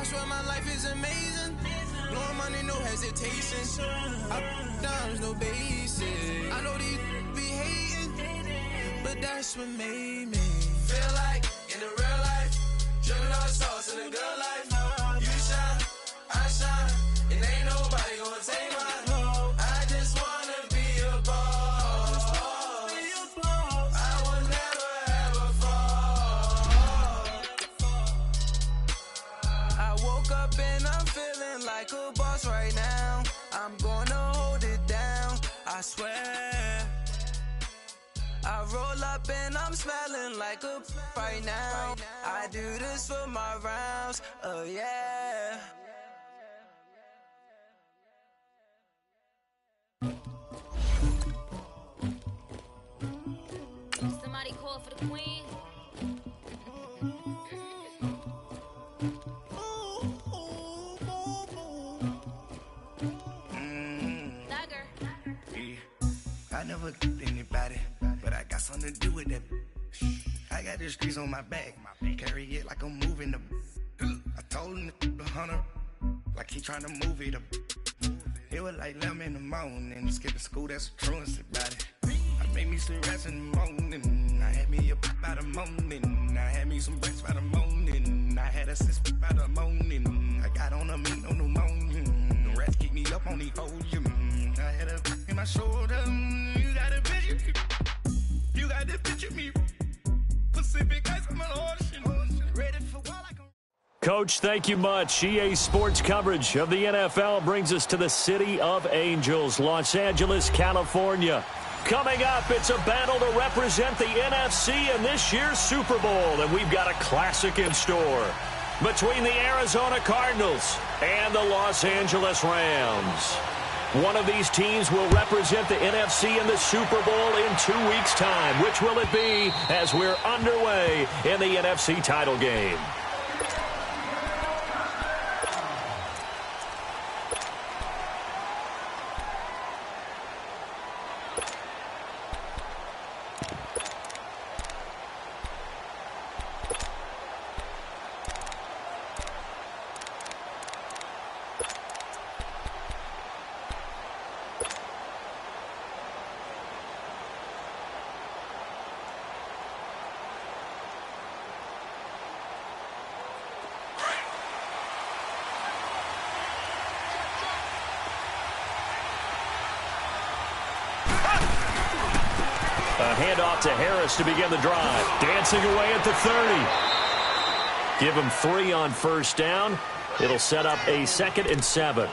I swear my life is amazing. Blowing money, no hesitation. Up, downs, no basic. I know these be hating, but that's what made me feel like in the real life. Dripping all the sauce in the good life. You shine, I shine, and ain't nobody gonna take mine. I just wanna be a boss. I will never ever fall. I woke up and I'm feeling like a boss right now. I'm gonna hold it down, I swear. I roll up and I'm smelling like a right now. I do this for my rounds, oh yeah. Somebody call for the queen. I never killed anybody, but I got something to do with that. I got the streets on my back, carry it like I'm moving the. I told him to hunter, like he trying to move it up. It was like 11 in the morning, skipping school, that's a truancy about it. I made me some rest in the morning, I had me a by the morning, I had me some breaks by the morning, I had a sis by the morning, I got on a meat on the morning, the rats keep me up on the podium, I had a in my shoulder, you got a picture, you got to picture me, Pacific ice on my ocean, ready for while I can. Coach, thank you much. EA Sports coverage of the NFL brings us to the City of Angels, Los Angeles, California. Coming up, it's a battle to represent the NFC in this year's Super Bowl, and we've got a classic in store between the Arizona Cardinals and the Los Angeles Rams. One of these teams will represent the NFC in the Super Bowl in 2 weeks' time. Which will it be as we're underway in the NFC title game? A handoff to Harris to begin the drive. Dancing away at the 30. Give him 3 on first down. It'll set up a 2nd and 7.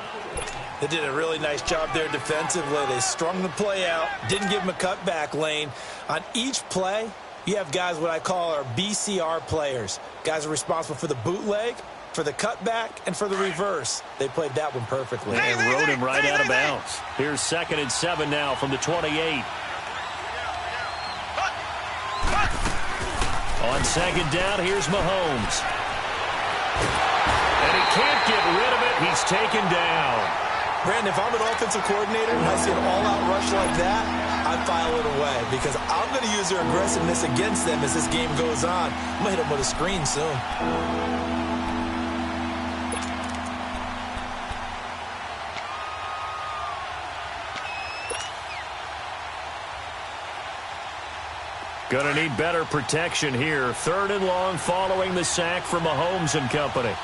They did a really nice job there defensively. They strung the play out, didn't give him a cutback lane. On each play, you have guys what I call our BCR players. Guys are responsible for the bootleg, for the cutback, and for the reverse. They played that one perfectly. And rode him right out of bounds. Here's 2nd and 7 now from the 28. On 2nd down, here's Mahomes. And he can't get rid of it. He's taken down. Brandon, if I'm an offensive coordinator and I see an all-out rush like that, I file it away because I'm going to use their aggressiveness against them as this game goes on. I'm going to hit them with a screen soon. Gonna need better protection here. 3rd and long following the sack for Mahomes and company.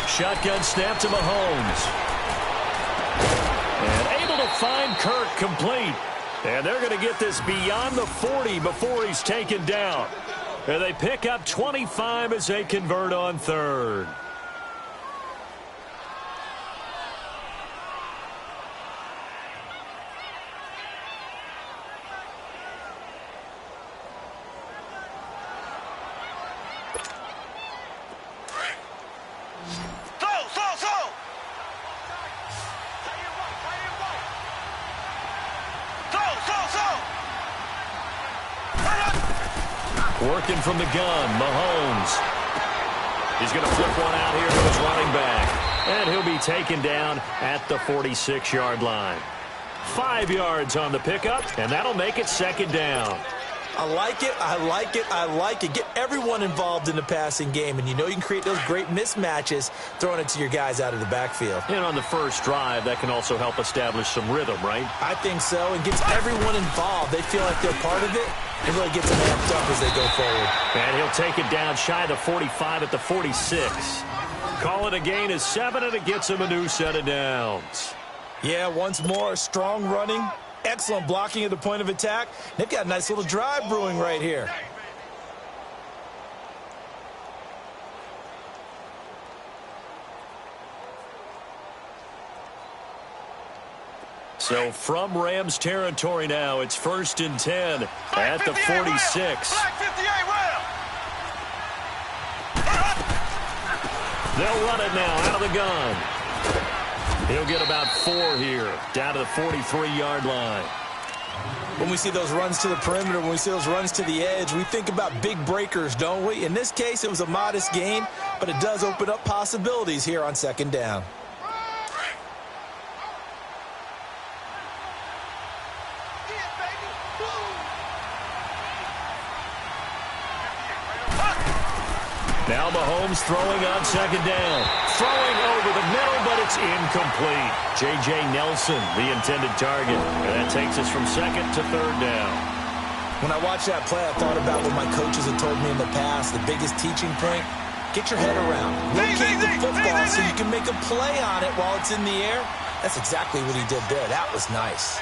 Shotgun snap to Mahomes. And able to find Kirk complete. And they're going to get this beyond the 40 before he's taken down. And they pick up 25 as they convert on 3rd. Working from the gun, Mahomes. He's going to flip one out here to his running back. And he'll be taken down at the 46-yard line. 5 yards on the pickup, and that'll make it 2nd down. I like it, I like it, I like it. Get everyone involved in the passing game, and you know you can create those great mismatches throwing it to your guys out of the backfield. And on the first drive, that can also help establish some rhythm, right? I think so, and gets everyone involved. They feel like they're part of it, and really gets them amped up as they go forward. And he'll take it down shy of the 45 at the 46. Call it a gain of 7, and it gets him a new set of downs. Yeah, once more, strong running. Excellent blocking at the point of attack. They've got a nice little drive brewing right here. So from Rams territory now, it's 1st and 10 at the 46. They'll run it now out of the gun. He'll get about 4 here, down to the 43-yard line. When we see those runs to the perimeter, when we see those runs to the edge, we think about big breakers, don't we? In this case, it was a modest gain, but it does open up possibilities here on 2nd down. Now Mahomes throwing on 2nd down. Throwing over the middle, but it's incomplete. J.J. Nelson, the intended target. And that takes us from 2nd to 3rd down. When I watched that play, I thought about what my coaches had told me in the past. The biggest teaching point, get your head around. Locate the football so you can make a play on it while it's in the air. That's exactly what he did there. That was nice.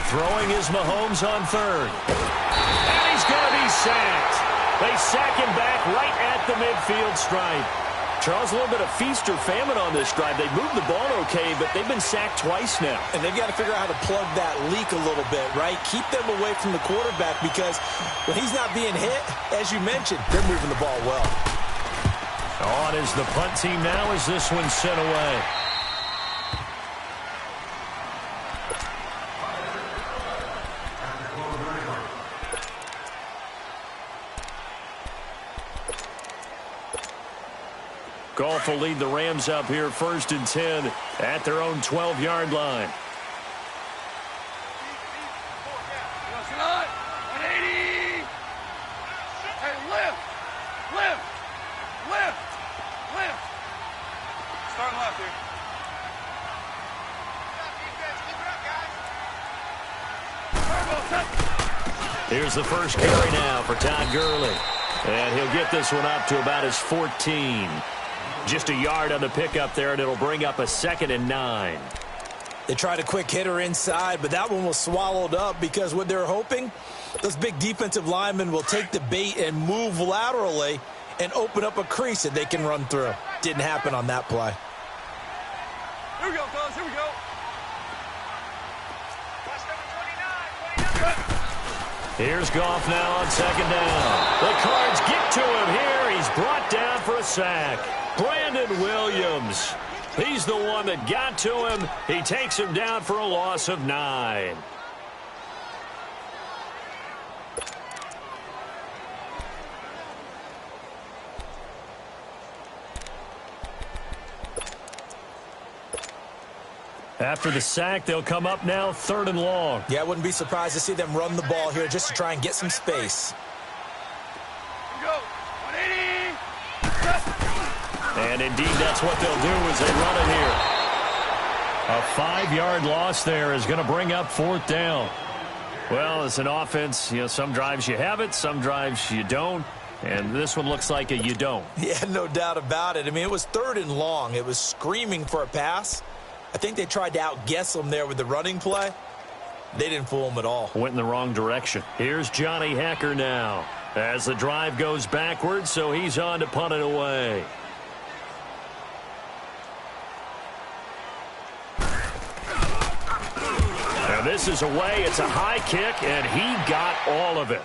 Throwing is Mahomes on 3rd. And he's going to be sacked. They sack him back right at the midfield stripe. Charles, a little bit of feast or famine on this drive. They moved the ball okay, but they've been sacked twice now. And they've got to figure out how to plug that leak a little bit, right? Keep them away from the quarterback because when he's not being hit, as you mentioned, they're moving the ball well. On is the punt team now as this one's sent away. Goff will lead the Rams up here 1st and 10 at their own 12-yard line. Starting left here. Here's the first carry now for Todd Gurley. And he'll get this one up to about his 14. Just a yard on the pickup there, and it'll bring up a 2nd and 9. They tried a quick hitter inside, but that one was swallowed up because what they're hoping, those big defensive linemen will take the bait and move laterally and open up a crease that they can run through. Didn't happen on that play. Here we go, fellas. Here we go. Here's Goff now on 2nd down. The Cards get to him here. He's brought down for a sack. Brandon Williams. He's the one that got to him. He takes him down for a loss of 9. After the sack, they'll come up now 3rd and long. Yeah, I wouldn't be surprised to see them run the ball here just to try and get some space. Here we go. 180. And indeed, that's what they'll do as they run it here. A 5-yard loss there is going to bring up 4th down. Well, as an offense, some drives you have it, some drives you don't. And this one looks like a you don't. Yeah, no doubt about it. I mean, it was 3rd and long. It was screaming for a pass. I think they tried to outguess them there with the running play. They didn't fool them at all. Went in the wrong direction. Here's Johnny Hekker now as the drive goes backwards, so he's on to punt it away. Now this is away. It's a high kick, and he got all of it.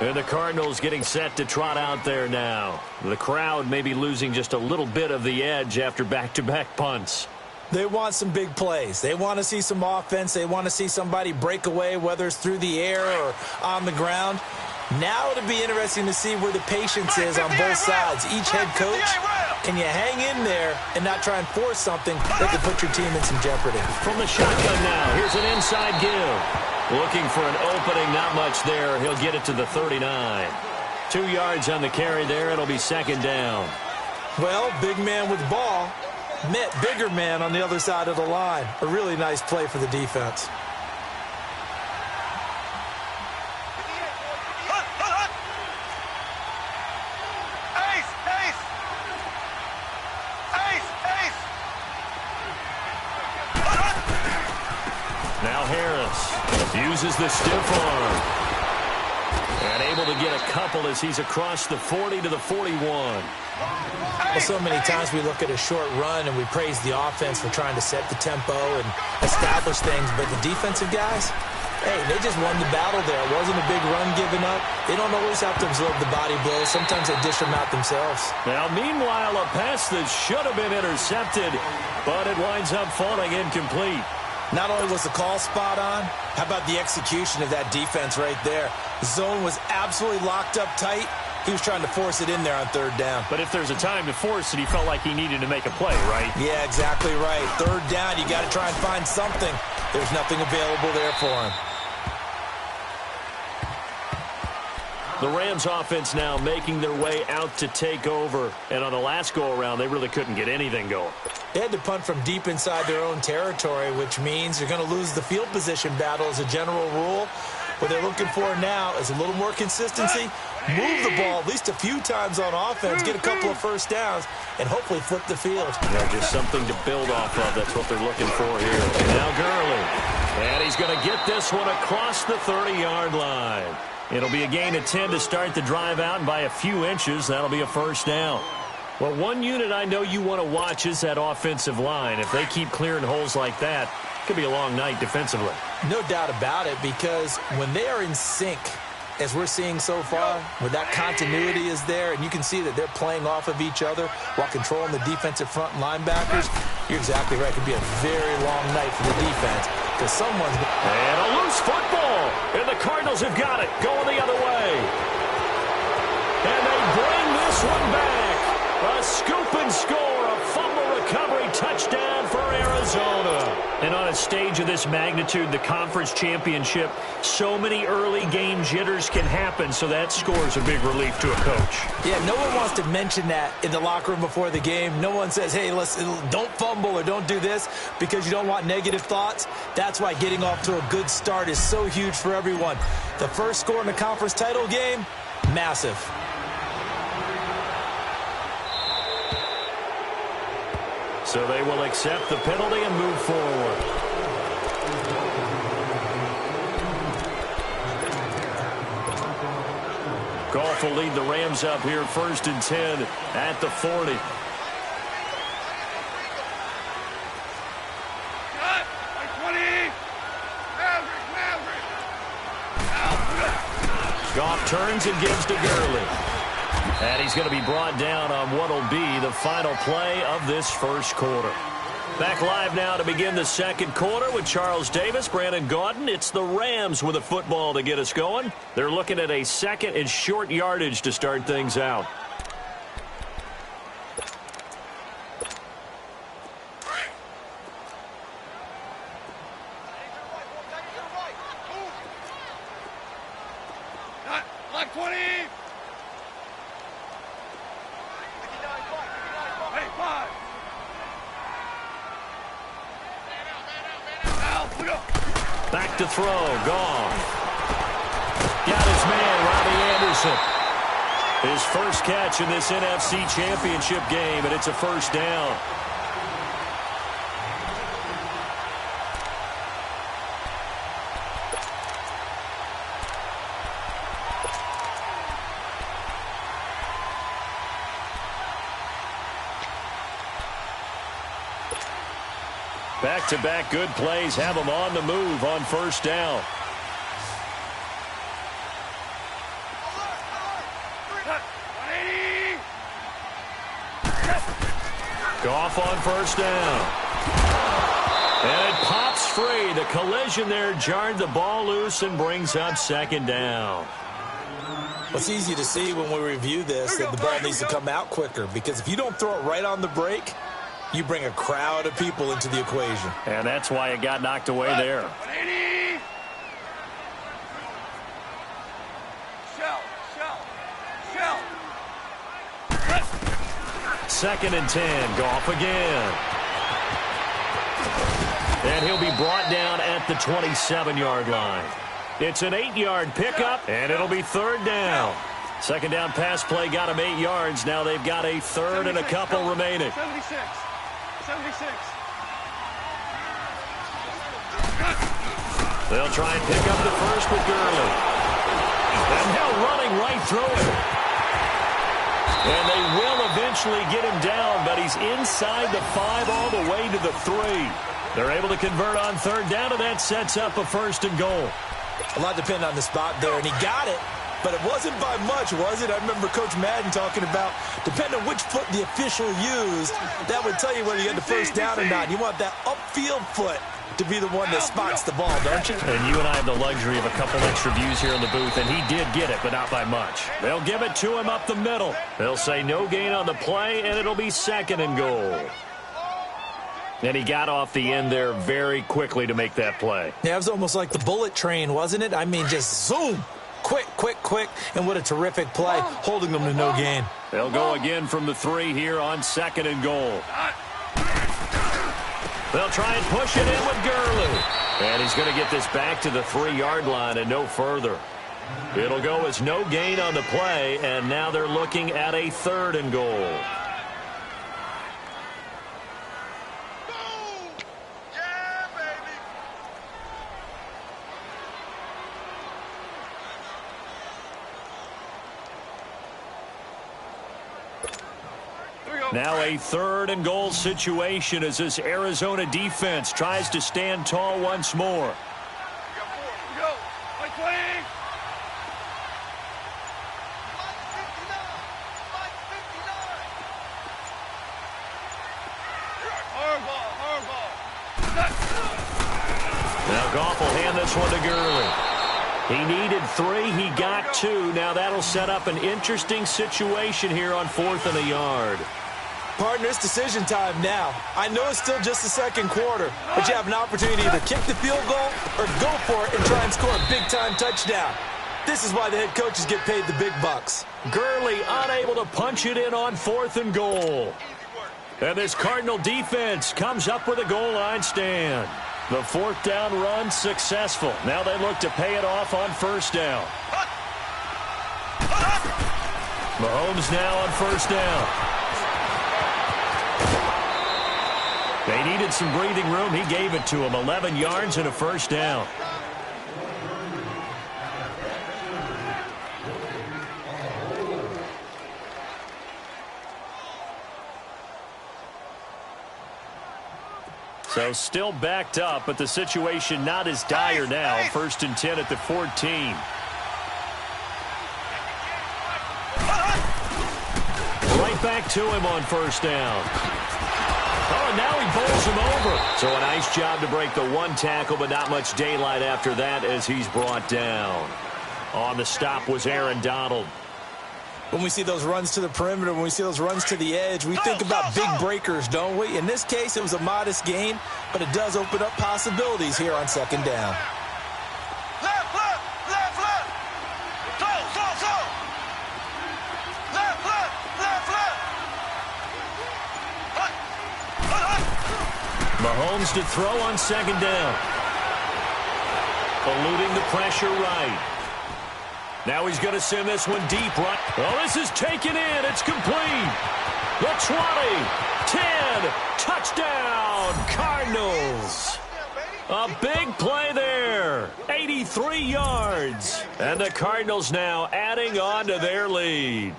And the Cardinals getting set to trot out there now. The crowd may be losing just a little bit of the edge after back-to-back punts. They want some big plays. They want to see some offense. They want to see somebody break away, whether it's through the air or on the ground. Now it'll be interesting to see where the patience is on both sides. Each head coach, can you hang in there and not try and force something that could put your team in some jeopardy? From the shotgun now, here's an inside give. Looking for an opening, not much there. He'll get it to the 39. 2 yards on the carry there. It'll be second down. Well, big man with ball met bigger man on the other side of the line. A really nice play for the defense. Now Harris uses the stiff arm. And able to get a couple as he's across the 40 to the 41. Well, so many times we look at a short run and we praise the offense for trying to set the tempo and establish things, but the defensive guys, hey, they just won the battle there. It wasn't a big run given up. They don't always have to absorb the body blows. Sometimes they dish them out themselves. Now, meanwhile, a pass that should have been intercepted, but it winds up falling incomplete. Not only was the call spot on, how about the execution of that defense right there? The zone was absolutely locked up tight. He was trying to force it in there on third down. But if there's a time to force it, he felt like he needed to make a play, right? Yeah, exactly right. Third down, you got to try and find something. There's nothing available there for him. The Rams offense now making their way out to take over. And on the last go-around, they really couldn't get anything going. They had to punt from deep inside their own territory, which means you're going to lose the field position battle as a general rule. What they're looking for now is a little more consistency, move the ball at least a few times on offense, get a couple of first downs, and hopefully flip the field. Yeah, just something to build off of. That's what they're looking for here. Now Gurley. And he's going to get this one across the 30-yard line. It'll be a gain of 10 to start the drive out, and by a few inches, that'll be a first down. Well, one unit I know you want to watch is that offensive line. If they keep clearing holes like that, it could be a long night defensively. No doubt about it, because when they are in sync, as we're seeing so far, where that continuity is there, and you can see that they're playing off of each other while controlling the defensive front linebackers, you're exactly right. It could be a very long night for the defense, because someone's... And a loose football, and the Cardinals have got it, going the other way. And they bring this one back. A scoop and score, a fumble recovery touchdown for Arizona. And on a stage of this magnitude, the conference championship, so many early game jitters can happen, so that score's a big relief to a coach. Yeah, no one wants to mention that in the locker room before the game. No one says, hey, listen, don't fumble or don't do this because you don't want negative thoughts. That's why getting off to a good start is so huge for everyone. The first score in the conference title game, massive. So they will accept the penalty and move forward. Goff will lead the Rams up here, 1st and 10 at the 40. Goff turns and gives to Gurley. And he's going to be brought down on what will be the final play of this first quarter. Back live now to begin the second quarter with Charles Davis, Brandon Gaudin. It's the Rams with a football to get us going. They're looking at a second and short yardage to start things out. Like 20! Back to throw, Goff. Got his man, Robbie Anderson. His first catch in this NFC Championship game, and it's a first down. Back-to-back good plays have them on the move on first down. Goff on first down. And it pops free. The collision there jarred the ball loose and brings up second down. It's easy to see when we review this that the ball needs to come out quicker, because if you don't throw it right on the break, you bring a crowd of people into the equation. And that's why it got knocked away there. 180. Shell. 2nd and 10. Goff again. And he'll be brought down at the 27-yard line. It's an 8-yard pickup, and it'll be 3rd down. 2nd down pass play got him 8 yards. Now they've got a 3rd and a couple remaining. 76. They'll try and pick up the first with Gurley. And now running right through it. And they will eventually get him down, but he's inside the 5 all the way to the 3. They're able to convert on 3rd down, and that sets up a 1st and goal. A lot depended on the spot there, and he got it. But it wasn't by much, was it? I remember Coach Madden talking about, depending on which foot the official used, that would tell you whether you had the first down or not. You want that upfield foot to be the one that spots the ball, don't you? And you and I have the luxury of a couple extra views here in the booth, and he did get it, but not by much. They'll give it to him up the middle. They'll say no gain on the play, and it'll be 2nd and goal. And he got off the end there very quickly to make that play. Yeah, it was almost like the bullet train, wasn't it? I mean, just zoom. Quick, and what a terrific play, holding them to no gain. They'll go again from the 3 here on 2nd and goal. They'll try and push it in with Gurley. And he's going to get this back to the 3-yard line and no further. It'll go as no gain on the play, and now they're looking at a 3rd and goal. Now a 3rd and goal situation as this Arizona defense tries to stand tall once more. We go. Like playing. Hard ball. Now Goff will hand this one to Gurley. He needed 3. He got 2. Now that'll set up an interesting situation here on 4th and a yard. Partner, it's decision time now. I know it's still just the 2nd quarter, but you have an opportunity to either kick the field goal or go for it and try and score a big-time touchdown. This is why the head coaches get paid the big bucks. Gurley unable to punch it in on 4th and goal. And this Cardinal defense comes up with a goal line stand. The 4th down run successful. Now they look to pay it off on 1st down. Mahomes now on 1st down. They needed some breathing room. He gave it to him. 11 yards and a 1st down. So still backed up, but the situation not as dire now. 1st and 10 at the 14. Right back to him on 1st down. Oh, and now he bowls him over. So a nice job to break the 1 tackle, but not much daylight after that as he's brought down. On the stop was Aaron Donald. When we see those runs to the perimeter, when we see those runs to the edge, we think about big breakers, don't we? In this case, it was a modest gain, but it does open up possibilities here on 2nd down. Left. Slow. Left. Mahomes to throw on 2nd down. Eluding the pressure right. Now he's going to send this one deep right. Oh, this is taken in. It's complete. The 20, 10, touchdown, Cardinals. A big play there. 83 yards. And the Cardinals now adding on to their lead.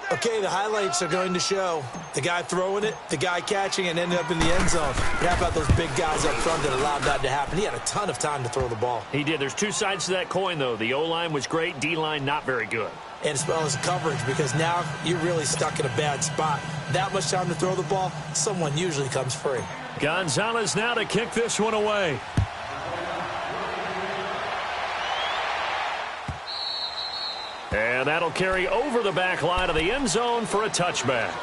Okay, the highlights are going to show the guy throwing it, the guy catching it, and ended up in the end zone. But how about those big guys up front that allowed that to happen? He had a ton of time to throw the ball. He did. There's 2 sides to that coin, though. The O-line was great. D-line not very good. And as well as coverage, because now you're really stuck in a bad spot. That much time to throw the ball, someone usually comes free. Gonzalez now to kick this one away. And that'll carry over the back line of the end zone for a touchback.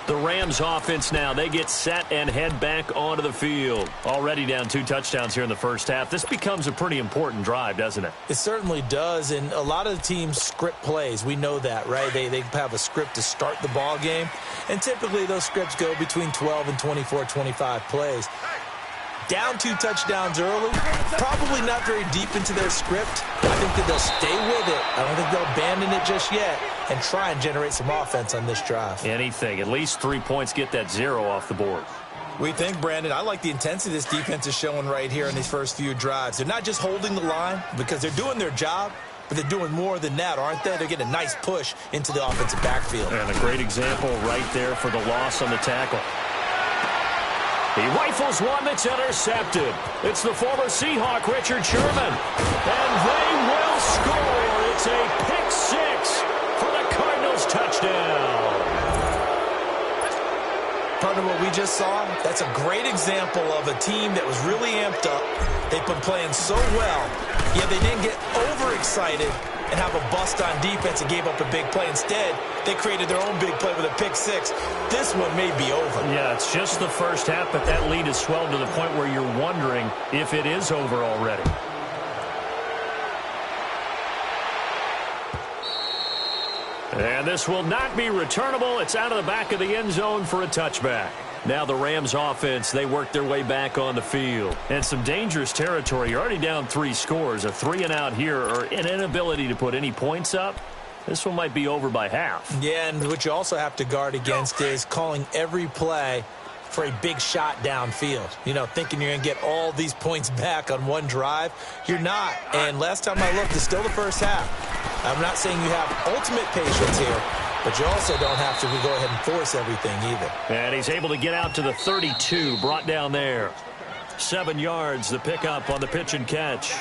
The Rams offense now, they get set and head back onto the field. Already down 2 touchdowns here in the first half. This becomes a pretty important drive, doesn't it? It certainly does, and a lot of the teams script plays. We know that, right? They have a script to start the ball game, and typically those scripts go between 12 and 24, 25 plays. Down 2 touchdowns early, probably not very deep into their script. I think that they'll stay with it. I don't think they'll abandon it just yet and try and generate some offense on this drive. Anything. At least 3 points, get that 0 off the board. We think, Brandon, I like the intensity this defense is showing right here in these first few drives. They're not just holding the line because they're doing their job, but they're doing more than that, aren't they? They're getting a nice push into the offensive backfield. And a great example right there for the loss on the tackle. He rifles one that's intercepted. It's the former Seahawk, Richard Sherman. And they will score. It's a pick-6 for the Cardinals touchdown. Partner, what we just saw, that's a great example of a team that was really amped up. They've been playing so well, yet they didn't get overexcited and have a bust on defense and gave up a big play. Instead, they created their own big play with a pick-6. This one may be over. Yeah, it's just the first half, but that lead has swelled to the point where you're wondering if it is over already. And this will not be returnable. It's out of the back of the end zone for a touchback. Now the Rams offense, they work their way back on the field. And some dangerous territory. You're already down 3 scores. A 3-and-out here, or an inability to put any points up. This one might be over by half. Yeah, and what you also have to guard against is calling every play for a big shot downfield. You know, thinking you're going to get all these points back on one drive. You're not. And last time I looked, it's still the first half. I'm not saying you have ultimate patience here, but you also don't have to go ahead and force everything either. And he's able to get out to the 32, brought down there. 7 yards, the pickup on the pitch and catch.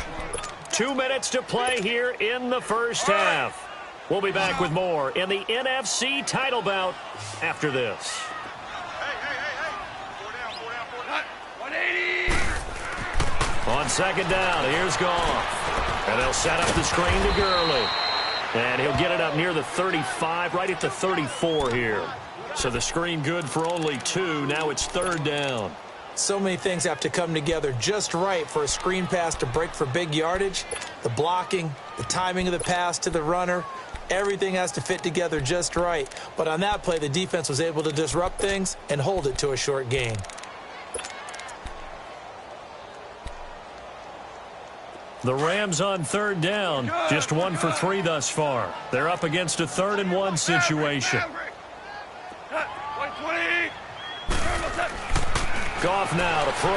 2 minutes to play here in the first half. We'll be back with more in the NFC title bout after this. On second down, here's Goff. And they'll set up the screen to Gurley. And he'll get it up near the 35, right at the 34 here. So the screen good for only 2. Now it's 3rd down. So many things have to come together just right for a screen pass to break for big yardage. The blocking, the timing of the pass to the runner, everything has to fit together just right. But on that play, the defense was able to disrupt things and hold it to a short gain. The Rams on 3rd down, just 1 for 3 thus far. They're up against a 3rd-and-1 situation. Goff now to throw.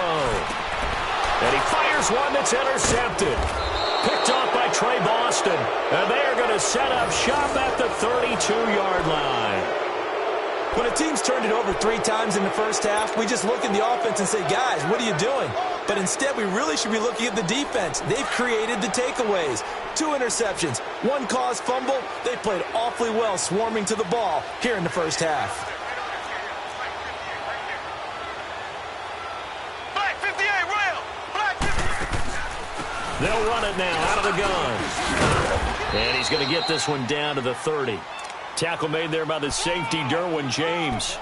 And he fires one that's intercepted. Picked off by Trey Boston. And they are going to set up shop at the 32-yard line. When a team's turned it over 3 times in the first half, we just look at the offense and say, guys, what are you doing? But instead, we really should be looking at the defense. They've created the takeaways. 2 interceptions, 1 caused fumble. They played awfully well swarming to the ball here in the first half. Black 58, Rail! Black 58! They'll run it now out of the gun. And he's going to get this one down to the 30. Tackle made there by the safety, Derwin James.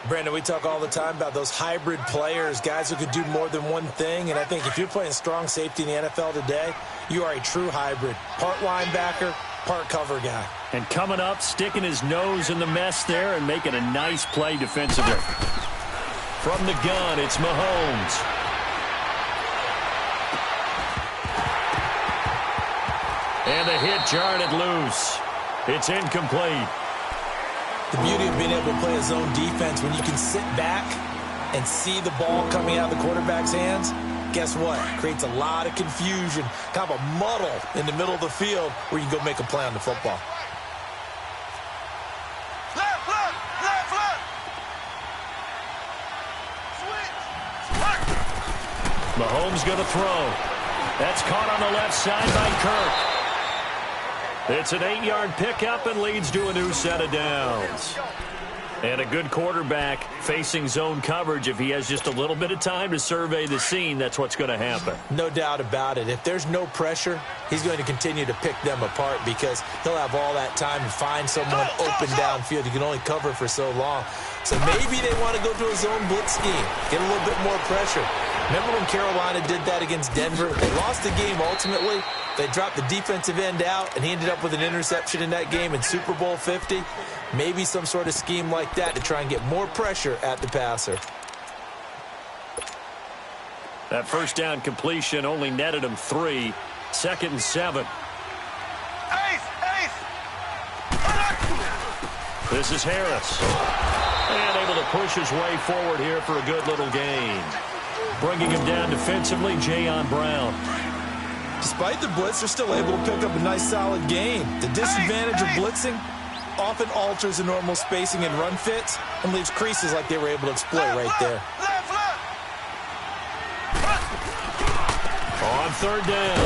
Brandon, we talk all the time about those hybrid players, guys who could do more than one thing. And I think if you're playing strong safety in the NFL today, you are a true hybrid. Part linebacker, part cover guy. And coming up, sticking his nose in the mess there and making a nice play defensively. From the gun, it's Mahomes. And the hit jarred it loose. It's incomplete. The beauty of being able to play a zone defense when you can sit back and see the ball coming out of the quarterback's hands, guess what? It creates a lot of confusion, kind of a muddle in the middle of the field where you can go make a play on the football. Left, left, left, left! Switch! Mahomes going to throw. That's caught on the left side by Kirk. It's an 8-yard pickup and leads to a new set of downs. And a good quarterback facing zone coverage, if he has just a little bit of time to survey the scene, that's what's going to happen. No doubt about it. If there's no pressure, he's going to continue to pick them apart because he'll have all that time to find someone open downfield. You can only cover for so long. So maybe they want to go to a zone blitz scheme, get a little bit more pressure. Remember when Carolina did that against Denver? They lost the game ultimately. They dropped the defensive end out, and he ended up with an interception in that game in Super Bowl 50. Maybe some sort of scheme like that to try and get more pressure at the passer. That first down completion only netted him 3. 2nd and 7. This is Harris. And able to push his way forward here for a good little gain. Bringing him down defensively, Jayon Brown. Despite the blitz, they're still able to pick up a nice solid gain. The disadvantage of blitzing often alters the normal spacing and run fits and leaves creases like they were able to exploit right there. On 3rd down,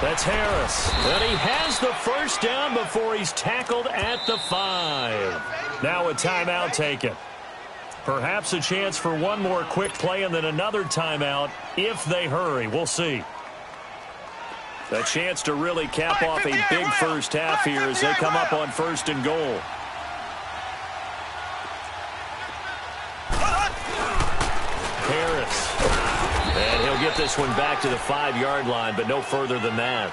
that's Harris. And he has the first down before he's tackled at the 5. Now a timeout taken. Perhaps a chance for one more quick play and then another timeout if they hurry. We'll see. A chance to really cap off a big first half here as they come up on 1st and goal. Harris. And he'll get this one back to the 5-yard line, but no further than that.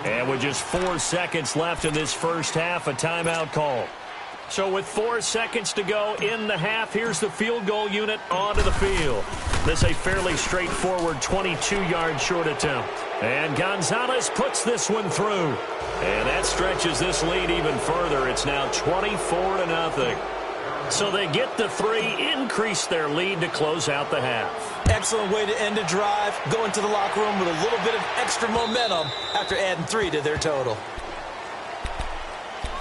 And with just 4 seconds left in this first half, a timeout call. So with 4 seconds to go in the half, here's the field goal unit onto the field. This is a fairly straightforward 22-yard short attempt. And Gonzalez puts this one through. And that stretches this lead even further. It's now 24-0. So they get the 3, increase their lead to close out the half. Excellent way to end a drive. Go into the locker room with a little bit of extra momentum after adding 3 to their total.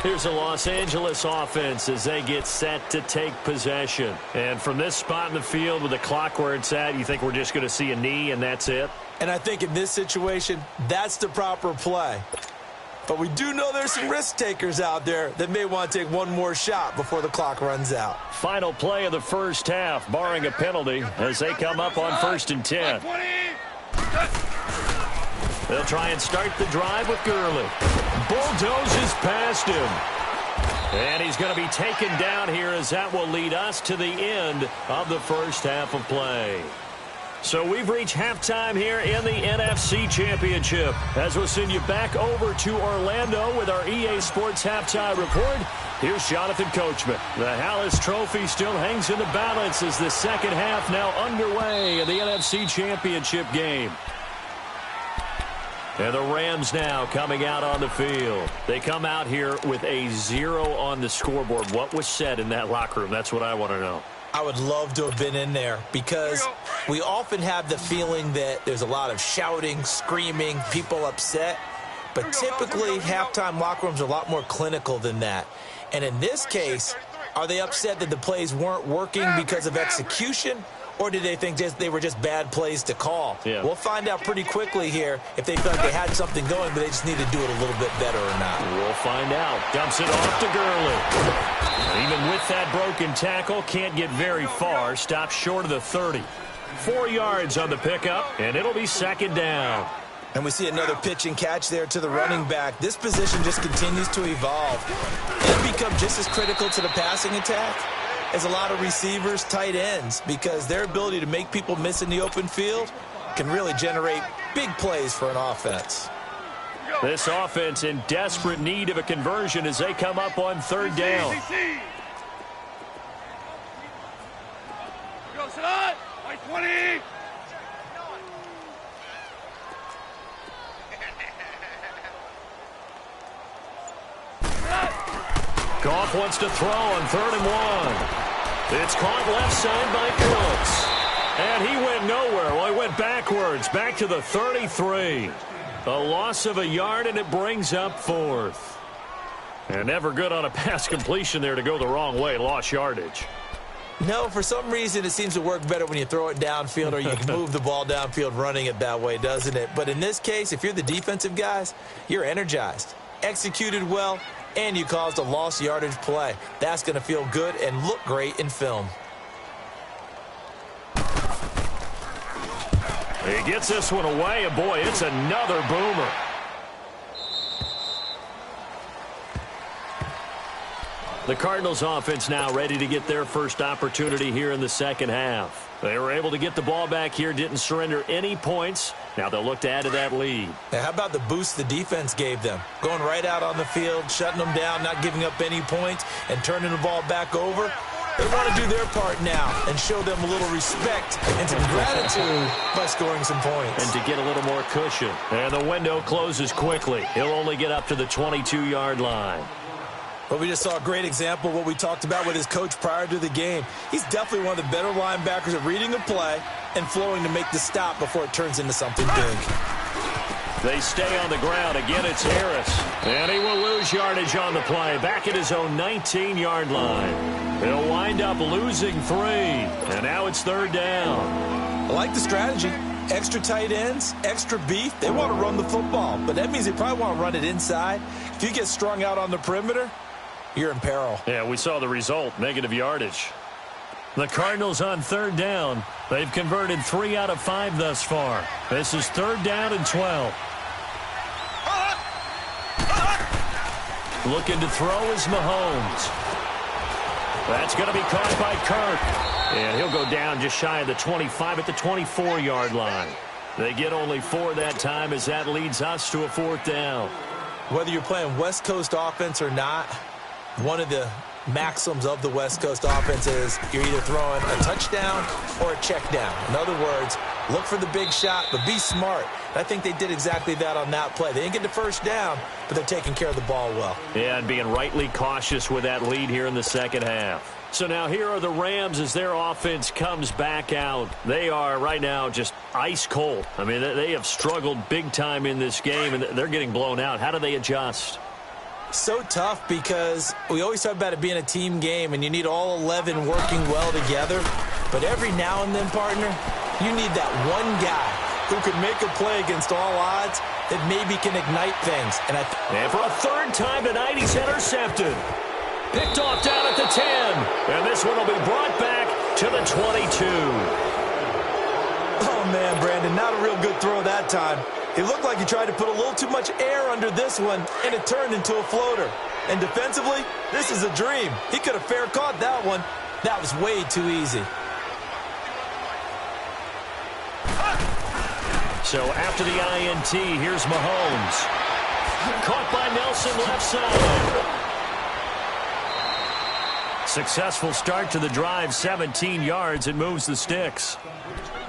Here's a Los Angeles offense as they get set to take possession. And from this spot in the field with the clock where it's at, you think we're just going to see a knee and that's it? And I think in this situation, that's the proper play. But we do know there's some risk takers out there that may want to take one more shot before the clock runs out. Final play of the first half, barring a penalty, as they come up on 1st and 10. They'll try and start the drive with Gurley. Bulldozes past him. And he's going to be taken down here as that will lead us to the end of the first half of play. So we've reached halftime here in the NFC Championship. As we'll send you back over to Orlando with our EA Sports Halftime Report, here's Jonathan Coachman. The Hallis Trophy still hangs in the balance as the second half now underway in the NFC Championship game. And the Rams now coming out on the field. They come out here with a 0 on the scoreboard. What was said in that locker room? That's what I want to know. I would love to have been in there because we often have the feeling that there's a lot of shouting, screaming, people upset. But typically, halftime locker rooms are a lot more clinical than that. And in this case, are they upset that the plays weren't working because of execution? Or did they think they were just bad plays to call? Yeah. We'll find out pretty quickly here if they felt like they had something going, but they just need to do it a little bit better or not. We'll find out. Dumps it off to Gurley. Even with that broken tackle, can't get very far. Stops short of the 30. 4 yards on the pickup, and it'll be 2nd down. And we see another pitch and catch there to the running back. This position just continues to evolve and become just as critical to the passing attack as a lot of receivers, tight ends, because their ability to make people miss in the open field can really generate big plays for an offense. This offense in desperate need of a conversion as they come up on 3rd down. Go, Sadat! 20! Goff wants to throw on 3rd and 1. It's caught left side by Phillips. And he went nowhere. Well, he went backwards, back to the 33. A loss of a yard, and it brings up 4th. And never good on a pass completion there to go the wrong way. Lost yardage. No, for some reason it seems to work better when you throw it downfield or you can move the ball downfield running it that way, doesn't it? But in this case, if you're the defensive guys, you're energized, executed well, and you caused a lost yardage play. That's going to feel good and look great in film. He gets this one away, and boy, it's another boomer. The Cardinals offense now ready to get their first opportunity here in the second half. They were able to get the ball back here, didn't surrender any points. Now they'll look to add to that lead. Now, how about the boost the defense gave them? Going right out on the field, shutting them down, not giving up any points, and turning the ball back over. They want to do their part now and show them a little respect and some gratitude by scoring some points. And to get a little more cushion. And the window closes quickly. He'll only get up to the 22-yard line. But we just saw a great example of what we talked about with his coach prior to the game. He's definitely one of the better linebackers at reading a play and flowing to make the stop before it turns into something big. They stay on the ground. Again, it's Harris. And he will lose yardage on the play. Back at his own 19-yard line. He'll wind up losing 3. And now it's third down. I like the strategy. Extra tight ends, extra beef. They want to run the football, but that means they probably want to run it inside. If you get strung out on the perimeter, you're in peril. Yeah, we saw the result, negative yardage. The Cardinals on third down. They've converted 3 out of 5 thus far. This is third down and 12. Looking to throw is Mahomes. That's going to be caught by Kirk. And he'll go down just shy of the 25 at the 24-yard line. They get only 4 that time as that leads us to a fourth down. Whether you're playing West Coast offense or not, one of the maxims of the West Coast offense is you're either throwing a touchdown or a check down. In other words, look for the big shot, but be smart. And I think they did exactly that on that play. They didn't get the first down, but they're taking care of the ball well. Yeah, and being rightly cautious with that lead here in the second half. So now here are the Rams as their offense comes back out. They are right now just ice cold. I mean, they have struggled big time in this game, and they're getting blown out. How do they adjust? So tough because we always talk about it being a team game, and you need all 11 working well together. But every now and then, partner, you need that one guy who can make a play against all odds that maybe can ignite things. And for a third time tonight, he's intercepted. Picked off down at the 10. And this one will be brought back to the 22. Oh, man, Brandon, not a real good throw that time. It looked like he tried to put a little too much air under this one, and it turned into a floater. And defensively, this is a dream. He could have fair caught that one. That was way too easy. So after the INT, here's Mahomes. Caught by Nelson left side. Successful start to the drive, 17 yards. It moves the sticks.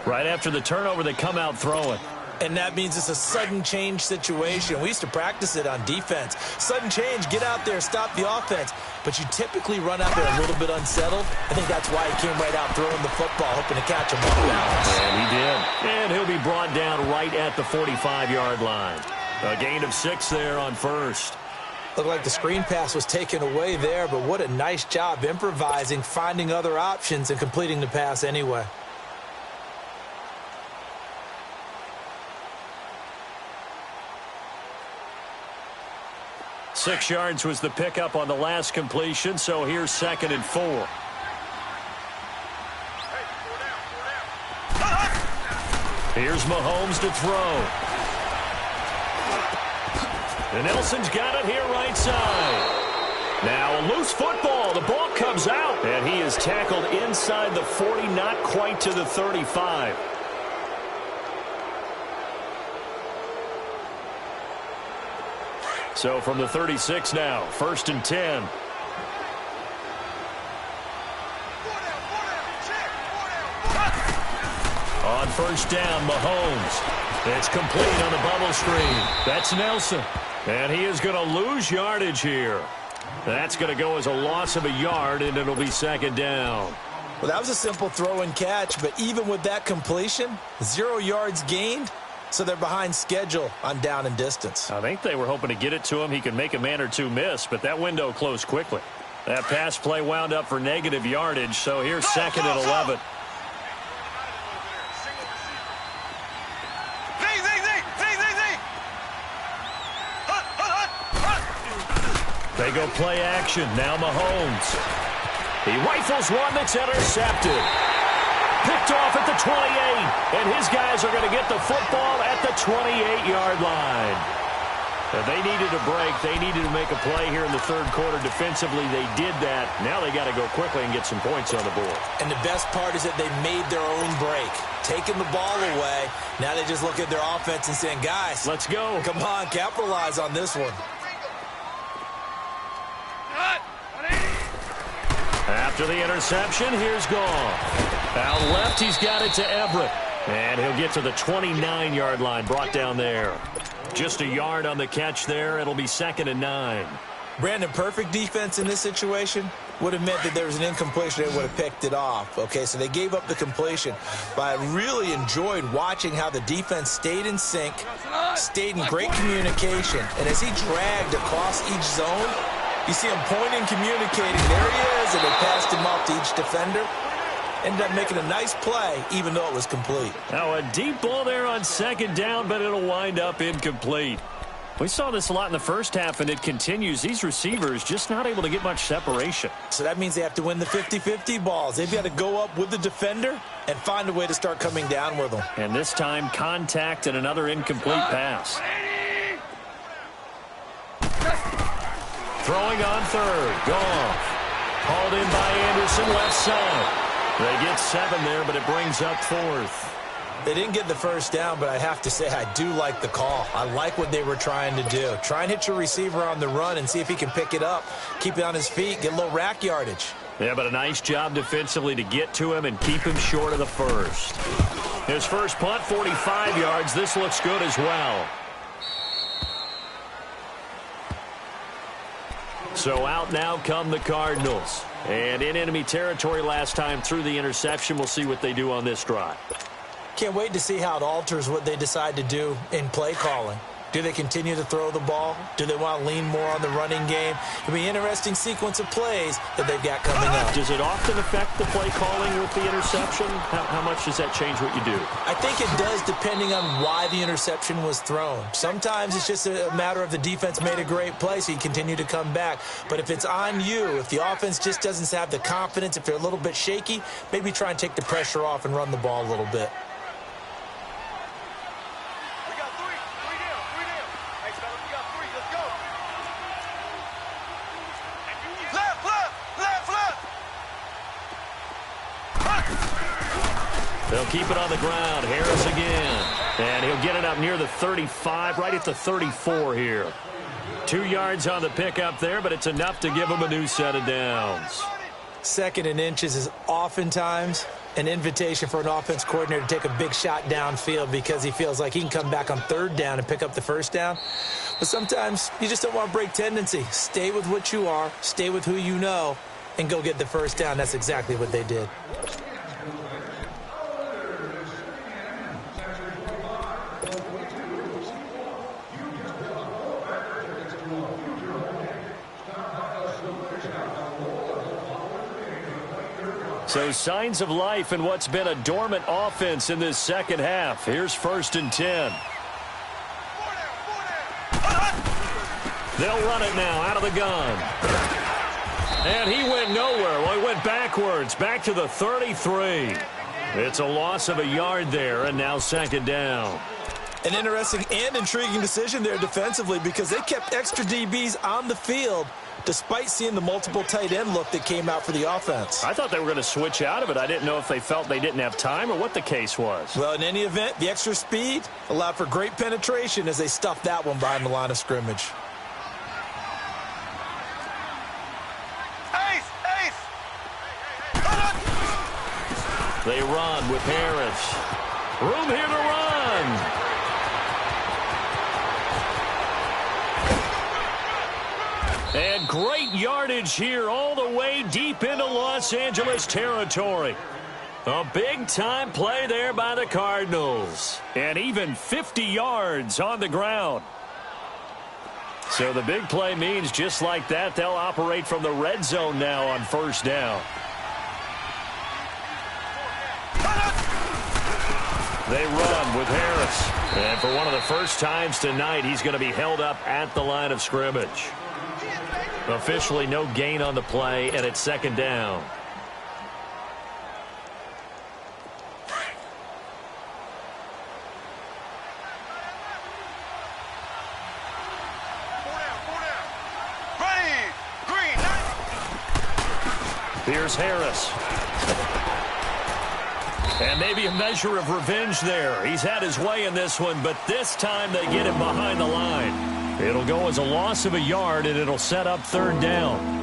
Right after the turnover, they come out throwing. And that means it's a sudden change situation. We used to practice it on defense. Sudden change, get out there, stop the offense. But you typically run out there a little bit unsettled. I think that's why he came right out throwing the football, hoping to catch him off balance. And he did. And he'll be brought down right at the 45-yard line. A gain of 6 there on first. Looked like the screen pass was taken away there, but what a nice job improvising, finding other options, and completing the pass anyway. Six yards was the pickup on the last completion, so here's 2nd and 4. Here's Mahomes to throw. And Nelson's got it here right side. Now a loose football. The ball comes out. And he is tackled inside the 40, not quite to the 35. So from the 36 now, 1st and 10. On first down, Mahomes. It's complete on the bubble screen. That's Nelson. And he is going to lose yardage here. That's going to go as a loss of a yard, and it'll be 2nd down. Well, that was a simple throw and catch, but even with that completion, 0 yards gained. So they're behind schedule on down and distance. I think they were hoping to get it to him. He could make a man or two miss, but that window closed quickly. That pass play wound up for negative yardage, so here's 2nd and 11. They go play action. Now Mahomes. He rifles one that's intercepted. Picked off at the 28. And his guys are going to get the football at the 28-yard line. They needed a break. They needed to make a play here in the third quarter. Defensively, they did that. Now they got to go quickly and get some points on the board. And the best part is that they made their own break. Taking the ball away. Now they just look at their offense and saying, guys, let's go. Come on, capitalize on this one. After the interception, here's Goff. Out left, he's got it to Everett. And he'll get to the 29-yard line, brought down there. Just a yard on the catch there. It'll be 2nd and 9. Brandon, perfect defense in this situation would have meant that there was an incompletion. They would have picked it off. Okay, so they gave up the completion. But I really enjoyed watching how the defense stayed in sync, stayed in great communication. And as he dragged across each zone, you see him pointing, communicating. There he is, and they passed him off to each defender. Ended up making a nice play, even though it was complete. Now a deep ball there on 2nd down, but it'll wind up incomplete. We saw this a lot in the first half, and it continues. These receivers just not able to get much separation. So that means they have to win the 50-50 balls. They've got to go up with the defender and find a way to start coming down with them. And this time, contact and another incomplete pass. Throwing on 3rd. Goff. Hauled in by Anderson, left side. They get 7 there, but it brings up 4th. They didn't get the first down, but I have to say I do like the call. I like what they were trying to do. Try and hit your receiver on the run and see if he can pick it up, keep it on his feet, get a little rack yardage. Yeah, but a nice job defensively to get to him and keep him short of the first. His first punt, 45 yards. This looks good as well. So out now come the Cardinals. And in enemy territory last time through the interception. We'll see what they do on this drive. Can't wait to see how it alters what they decide to do in play calling. Do they continue to throw the ball? Do they want to lean more on the running game? It'll be an interesting sequence of plays that they've got coming up. Does it often affect the play calling with the interception? How much does that change what you do? I think it does depending on why the interception was thrown. Sometimes it's just a matter of the defense made a great play, so you continue to come back. But if it's on you, if the offense just doesn't have the confidence, if they're a little bit shaky, maybe try and take the pressure off and run the ball a little bit. They'll keep it on the ground. Harris again. And he'll get it up near the 35, right at the 34 here. 2 yards on the pickup there, but it's enough to give him a new set of downs. 2nd and inches is oftentimes an invitation for an offense coordinator to take a big shot downfield because he feels like he can come back on 3rd down and pick up the 1st down. But sometimes you just don't want to break tendency. Stay with what you are, stay with who you know, and go get the 1st down. That's exactly what they did. So signs of life in what's been a dormant offense in this second half. Here's 1st and 10. They'll run it now out of the gun. And he went nowhere. Well, he went backwards, back to the 33. It's a loss of a yard there, and now 2nd down. An interesting and intriguing decision there defensively because they kept extra DBs on the field despite seeing the multiple tight end look that came out for the offense. I thought they were going to switch out of it. I didn't know if they felt they didn't have time or what the case was. Well, in any event, the extra speed allowed for great penetration as they stuffed that one behind the line of scrimmage. They run with Harris. Room here to run. And great yardage here all the way deep into Los Angeles territory. A big-time play there by the Cardinals. And even 50 yards on the ground. So the big play means just like that, they'll operate from the red zone now on 1st down. They run with Harris. And for one of the first times tonight, he's going to be held up at the line of scrimmage. Officially no gain on the play, and it's second down. Here's Harris. And maybe a measure of revenge there. He's had his way in this one, but this time they get him behind the line. It'll go as a loss of a yard, and it'll set up third down.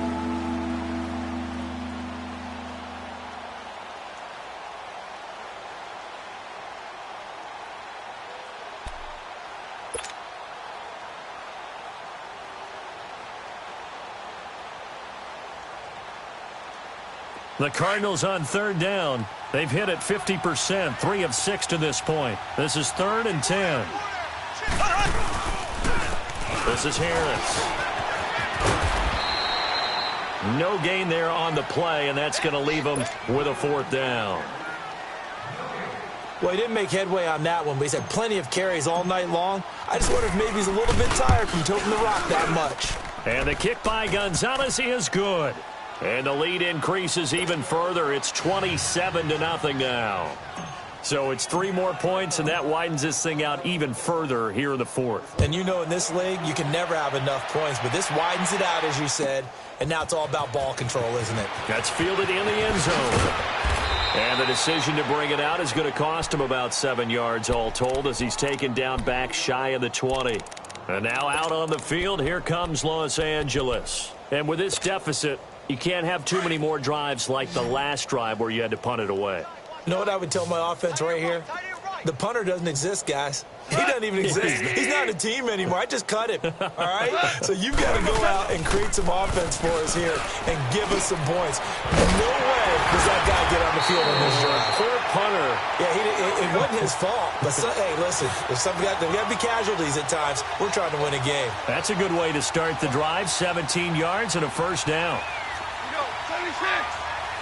The Cardinals on third down. They've hit it 50%, 3 of 6 to this point. This is 3rd and 10. This is Harris. No gain there on the play, and that's going to leave him with a 4th down. Well, he didn't make headway on that one, but he's had plenty of carries all night long. I just wonder if maybe he's a little bit tired from toting the rock that much. And the kick by Gonzalez is good. And the lead increases even further. It's 27-0 now. So it's 3 more points, and that widens this thing out even further here in the 4th. And you know in this league, you can never have enough points, but this widens it out, as you said, and now it's all about ball control, isn't it? That's fielded in the end zone. And the decision to bring it out is going to cost him about 7 yards all told as he's taken down back shy of the 20. And now out on the field, here comes Los Angeles. And with this deficit, you can't have too many more drives like the last drive where you had to punt it away. You know what I would tell my offense right here? The punter doesn't exist, guys. He doesn't even exist. He's not a team anymore. I just cut him, all right? So you've got to go out and create some offense for us here and give us some points. No way does that guy get on the field on this drive. Poor punter. Yeah, it wasn't his fault. But, hey, listen, there's got to be casualties at times. We're trying to win a game. That's a good way to start the drive. 17 yards and a 1st down.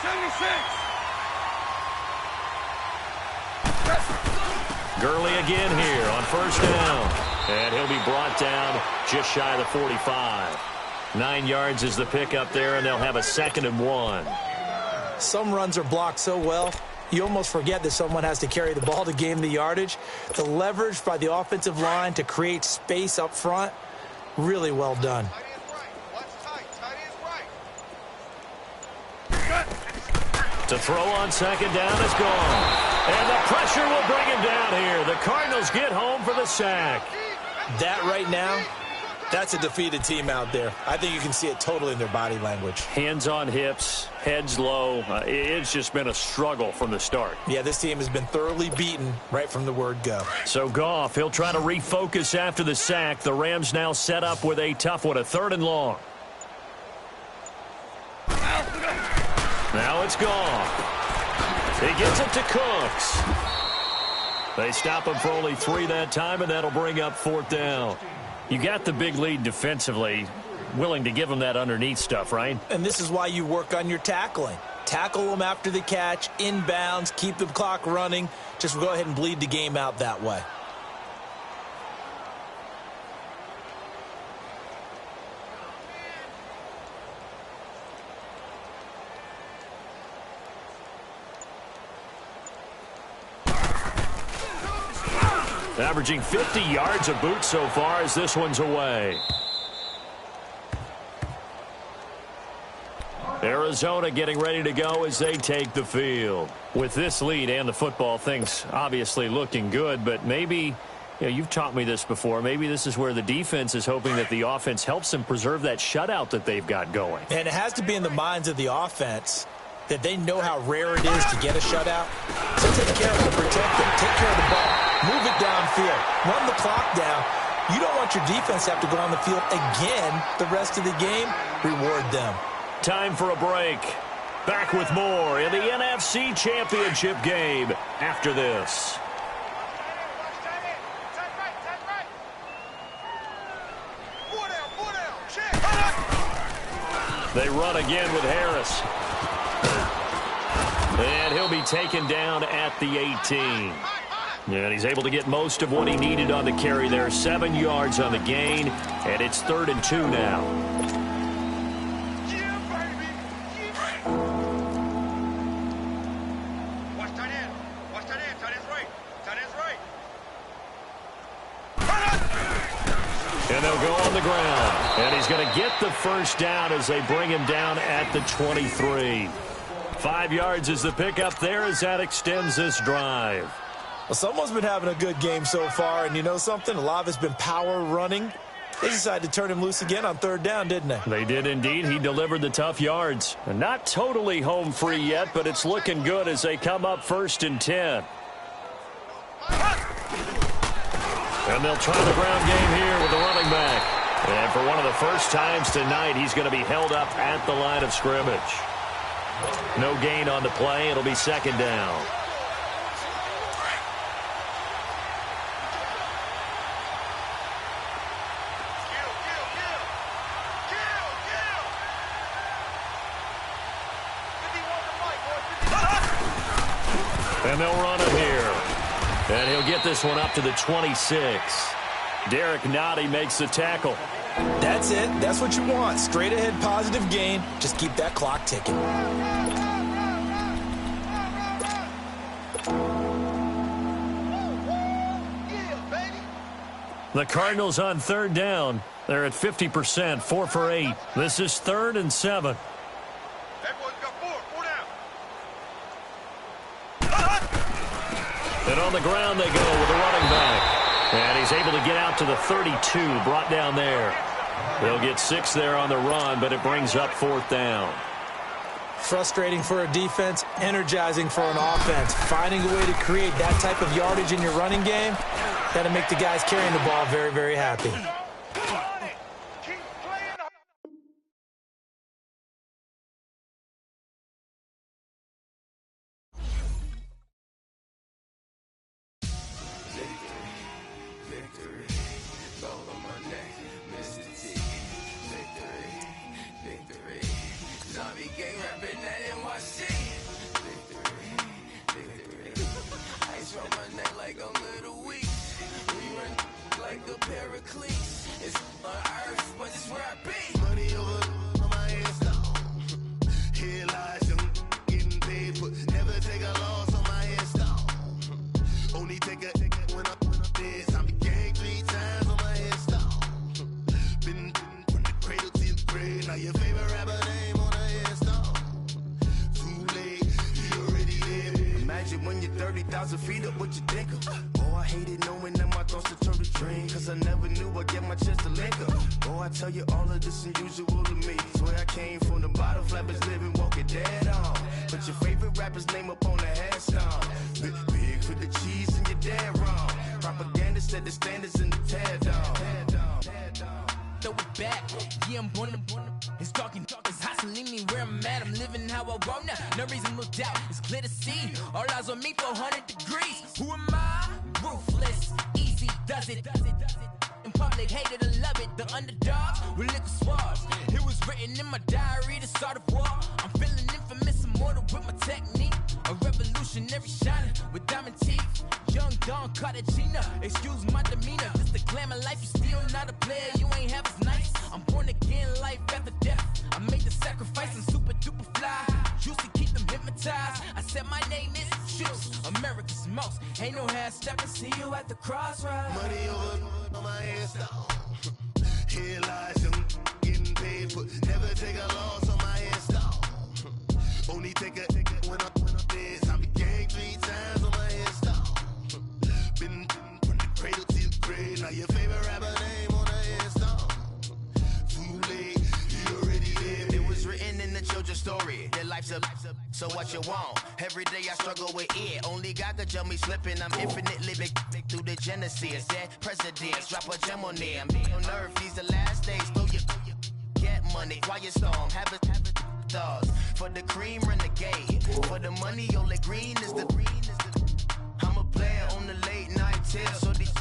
76. Gurley again here on 1st down. And he'll be brought down just shy of the 45. 9 yards is the pickup there, and they'll have a 2nd and 1. Some runs are blocked so well, you almost forget that someone has to carry the ball to gain the yardage. The leverage by the offensive line to create space up front, really well done. To throw on 2nd down is gone. And the pressure will bring him down here. The Cardinals get home for the sack. That right now, that's a defeated team out there. I think you can see it totally in their body language. Hands on hips, heads low. It's just been a struggle from the start. Yeah, this team has been thoroughly beaten right from the word go. So Goff, he'll try to refocus after the sack. The Rams now set up with a tough one, a 3rd and long. Now it's Goff. He gets it to Cooks. They stop him for only 3 that time, and that'll bring up 4th down. You got the big lead defensively, willing to give him that underneath stuff, right? And this is why you work on your tackling. Tackle them after the catch, inbounds, keep the clock running. Just go ahead and bleed the game out that way. Averaging 50 yards a boot so far as this one's away. Arizona getting ready to go as they take the field. With this lead and the football, things obviously looking good, but maybe, you've taught me this before, maybe this is where the defense is hoping that the offense helps them preserve that shutout that they've got going. And it has to be in the minds of the offense that they know how rare it is to get a shutout. So take care of them, protect them, take care of the ball, move it downfield, run the clock down. You don't want your defense to have to go on the field again the rest of the game. Reward them. Time for a break. Back with more in the NFC Championship game after this. They run again with Harris. And he'll be taken down at the 18. And he's able to get most of what he needed on the carry there. 7 yards on the gain, and it's 3rd and 2 now. And they'll go on the ground. And he's going to get the first down as they bring him down at the 23. 5 yards is the pickup there as that extends this drive. Well, someone's been having a good game so far, and you know something? A lot of it's been power running. They decided to turn him loose again on 3rd down, didn't they? They did indeed. He delivered the tough yards. And not totally home free yet, but it's looking good as they come up 1st and 10. And they'll try the ground game here with the running back. And for one of the first times tonight, he's going to be held up at the line of scrimmage. No gain on the play. It'll be 2nd down. And they'll run it here. And he'll get this one up to the 26. Derek Nottie makes the tackle. That's it. That's what you want. Straight ahead positive gain. Just keep that clock ticking. The Cardinals on 3rd down. They're at 50%, 4 for 8. This is 3rd and 7. Everyone's got 4 down. And on the ground they go with the running back. And he's able to get out to the 32, brought down there. They'll get 6 there on the run, but it brings up 4th down. Frustrating for a defense, energizing for an offense. Finding a way to create that type of yardage in your running game, that'll make the guys carrying the ball very, very happy. Keep playing. When you're 30,000 feet up, what you think of? Oh, I hated knowing that my thoughts would turn to dream, cause I never knew I'd get my chance to link up. Oh, I tell you all of this unusual to me. Swear I came from the bottom, flappers living, walking dead on. Put your favorite rapper's name up on the headstone. Big for the cheese and you're dead wrong. Propaganda set the standards in the tear down. Throw it back, yeah, I'm born it's talking, it's hustling me where I'm at. I'm living how I want now. No reason to look doubt, it's clear to see. All eyes on me for 100 degrees. Who am I? Ruthless, easy, does it. In public, hate it or love it. The underdogs with liquor swabs. It was written in my diary to start a war. I'm feeling infamous, immortal with my technique. A revolutionary shining with diamond teeth. Young Don Cartagena, excuse my demeanor. Just a glamour life, you still not a player. You ain't half as nice. I'm born again, life after death. I made the sacrifice and super duper fly. Used to keep them hypnotized. I said my name is Juice, America's most. Ain't no half stepping. See you at the crossroads. Money over on my headstone. Here lies young, getting paid, but never take a loss on my headstone. Only take a when I'm dead. I be gang 3 times on my headstone. Been from the cradle to the grave. Now your favorite rapper name on the headstone. Too late, you already lived. It was written in the children's story. Their life's a so what you want? Every day I struggle with it. Only God could tell me slipping. I'm infinitely big through the genesis. Dead presidents, drop a gem on them. On earth, these the last days. Throw your get money, quiet storm. Have it stars. For the cream, renegade. For the money, only green is the I'm a player on the late night tips. So these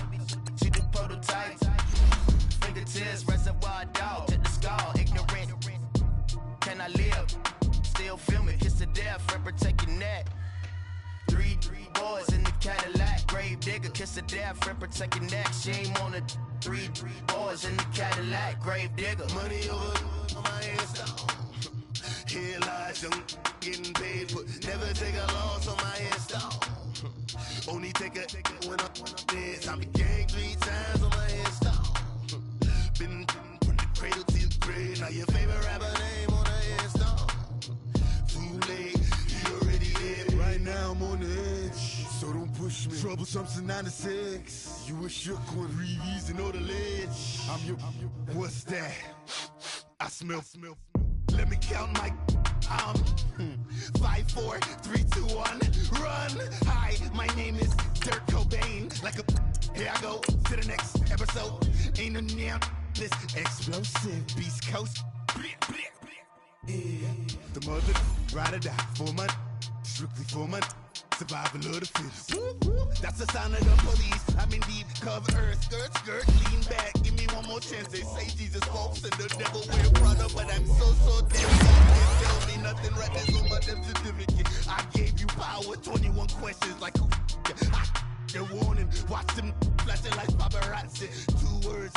see the prototypes. Fingertips, reservoir dog. Check the skull, ignorant. Can I live? Still film it, kiss to death, friend protect your neck. 3 boys in the Cadillac, grave digger, kiss to death, friend protect your neck. Shame on the 3 boys in the Cadillac, grave digger. Money over on my headstone. Here lies young, getting paid, but never take a loss on my headstone. Only take a when I'm dead. I be gang 3 times on my headstone. Something 96. You a shook one, Reeves and all the ledge. I'm your, what's that? I smell. Let me count my 5, 4, 3, 2, 1, run. Hi, my name is Dirk Cobain. Like a, here I go to the next episode. Ain't no damn this explosive Beast Coast. Yeah. The mother ride or die for my strictly for my survival of the fittest. That's the sound of the police. I'm in deep cover earth, skirt, lean back. Give me one more chance. They say Jesus folks and the devil wear Prada, but I'm so dead. Can't tell me nothing right there's on my death certificate. I gave you power, 21 questions like who the warning. Watch them flashing like paparazzi. Two words.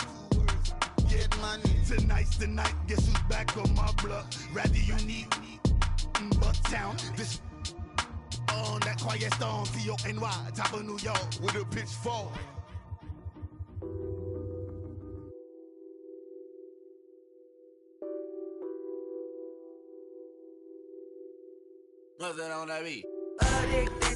Get money. Tonight's the night. Guess who's back on my block? Rather unique. Bucktown. This on that quiet storm. T-O-N-Y. Top of New York with a pitchfork. Nothing on that beat. Addicted